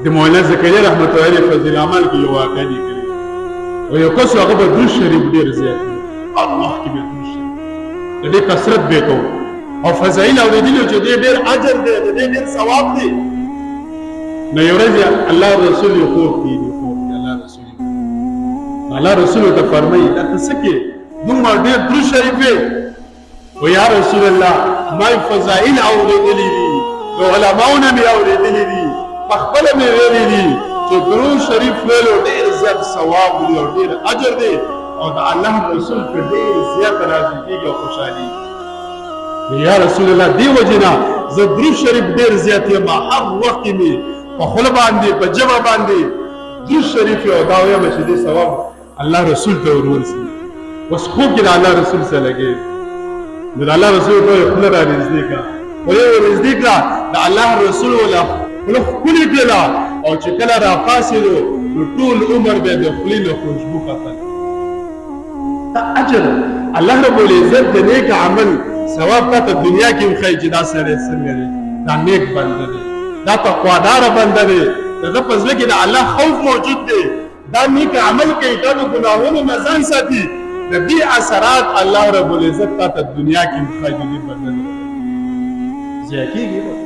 د مولانا زکریا رحمت الله علیه فضل اعمال کې یو واقعه دی کړی او یو کس هغه به درود شریف ډېر زیات الله کې به درود شریف د دې کثرت به کوو او فضایل اورېدلي چې ډېر اجر دی ډېر ثواب دی. نو یو ورځ الله رسول یې خوب کې الله رسول ته فرمایي دا څه کې دومره ډېر درود شریف دی و یا رسول الله ما فضائل اوریدلې دي نو علماونه مې اوریدلې دي په خپل مې ویلې دي چې درود شریف ویلو ډېر زیات ثواب دی او ډېر اجر دی او د الله رسول په ډېر زیات راضي کېږي او خوشحالي. یا رسول الله دی وجنا زه درود شریف ډېر زیات یم هر وخت مې په خوله باندې په ژبه باندې درود شریف او دا وایم چې دې ثواب الله رسول ته ورسي. اوس خوب کې د الله رسول سره لګي د الله رسول ته خپل را نږدې کا او یو نږدې کا د الله رسول ولا خپل کړه او چې کله را پاسېدو نو ټول عمر به د خپل خوشبو خطر دا اجر الله رب العزت د نیک عمل ثواب ته دنیا کې خی چې دا سره څنګه دی دا نیک بنده دی دا تقوادار بنده دی دغه په ځل کې د الله خوف موجود دی دا نیک عمل کوي دا ګناهونو نه ځان ساتي د دې اثرات الله رب العزت ته دنیا کې خی دې بنده دی ځکه